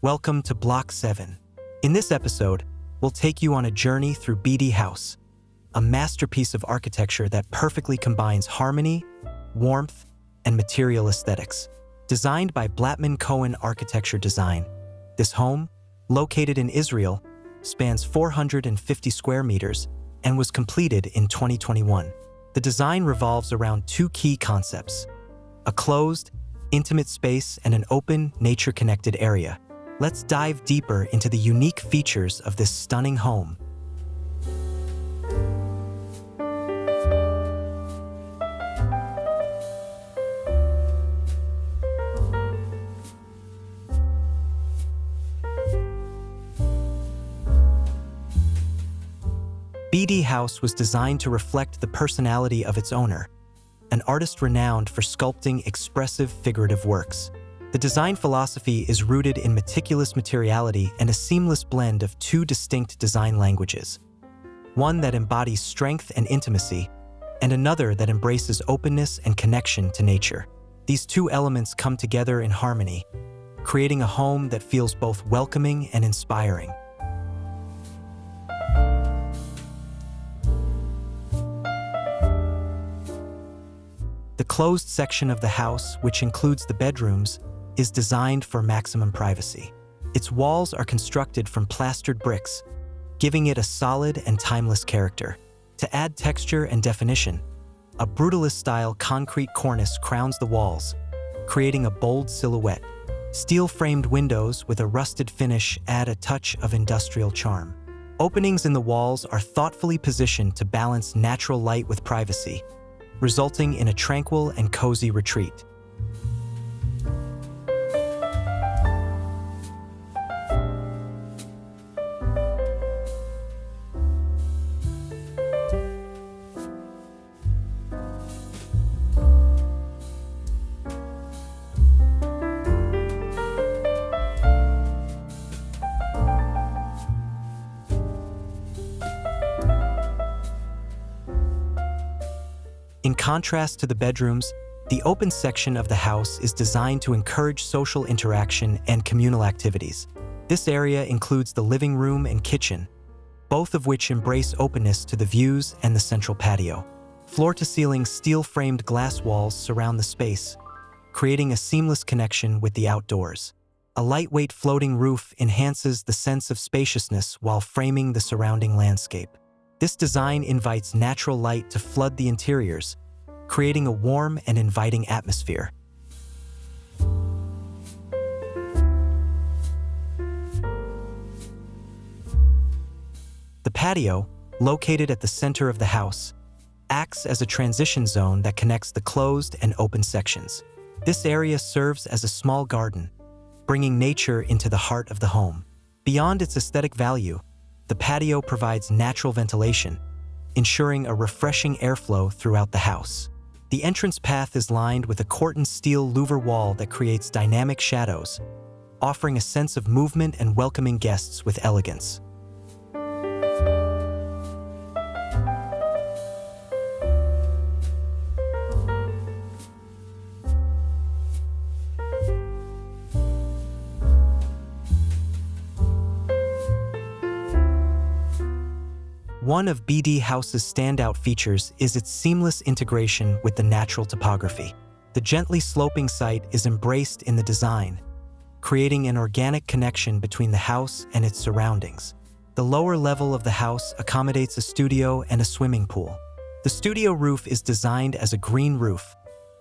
Welcome to Block 7. In this episode, we'll take you on a journey through BD House, a masterpiece of architecture that perfectly combines harmony, warmth, and material aesthetics. Designed by Blatman Cohen Architecture Design, this home, located in Israel, spans 450 square meters and was completed in 2021. The design revolves around two key concepts: a closed, intimate space and an open, nature-connected area. Let's dive deeper into the unique features of this stunning home. BD House was designed to reflect the personality of its owner, an artist renowned for sculpting expressive figurative works. The design philosophy is rooted in meticulous materiality and a seamless blend of two distinct design languages, one that embodies strength and intimacy, and another that embraces openness and connection to nature. These two elements come together in harmony, creating a home that feels both welcoming and inspiring. The closed section of the house, which includes the bedrooms, is designed for maximum privacy. Its walls are constructed from plastered bricks, giving it a solid and timeless character. To add texture and definition, a Brutalist-style concrete cornice crowns the walls, creating a bold silhouette. Steel-framed windows with a rusted finish add a touch of industrial charm. Openings in the walls are thoughtfully positioned to balance natural light with privacy, resulting in a tranquil and cozy retreat. In contrast to the bedrooms, the open section of the house is designed to encourage social interaction and communal activities. This area includes the living room and kitchen, both of which embrace openness to the views and the central patio. Floor-to-ceiling steel-framed glass walls surround the space, creating a seamless connection with the outdoors. A lightweight floating roof enhances the sense of spaciousness while framing the surrounding landscape. This design invites natural light to flood the interiors, creating a warm and inviting atmosphere. The patio, located at the center of the house, acts as a transition zone that connects the closed and open sections. This area serves as a small garden, bringing nature into the heart of the home. Beyond its aesthetic value, the patio provides natural ventilation, ensuring a refreshing airflow throughout the house. The entrance path is lined with a corten steel louver wall that creates dynamic shadows, offering a sense of movement and welcoming guests with elegance. One of BD House's standout features is its seamless integration with the natural topography. The gently sloping site is embraced in the design, creating an organic connection between the house and its surroundings. The lower level of the house accommodates a studio and a swimming pool. The studio roof is designed as a green roof,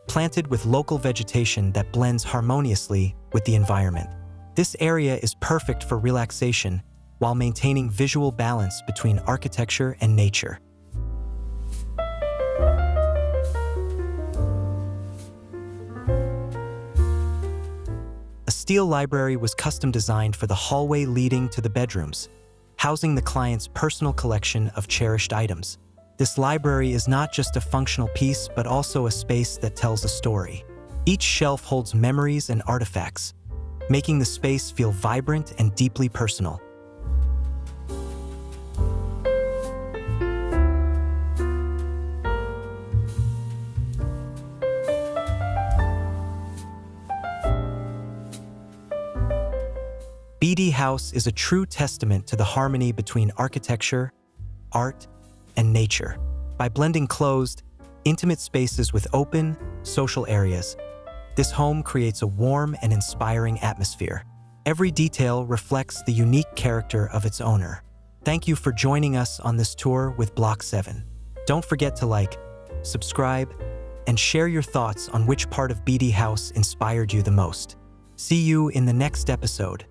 planted with local vegetation that blends harmoniously with the environment. This area is perfect for relaxation while maintaining visual balance between architecture and nature. A steel library was custom designed for the hallway leading to the bedrooms, housing the client's personal collection of cherished items. This library is not just a functional piece, but also a space that tells a story. Each shelf holds memories and artifacts, making the space feel vibrant and deeply personal. BD House is a true testament to the harmony between architecture, art, and nature. By blending closed, intimate spaces with open, social areas, this home creates a warm and inspiring atmosphere. Every detail reflects the unique character of its owner. Thank you for joining us on this tour with Block 7. Don't forget to like, subscribe, and share your thoughts on which part of BD House inspired you the most. See you in the next episode.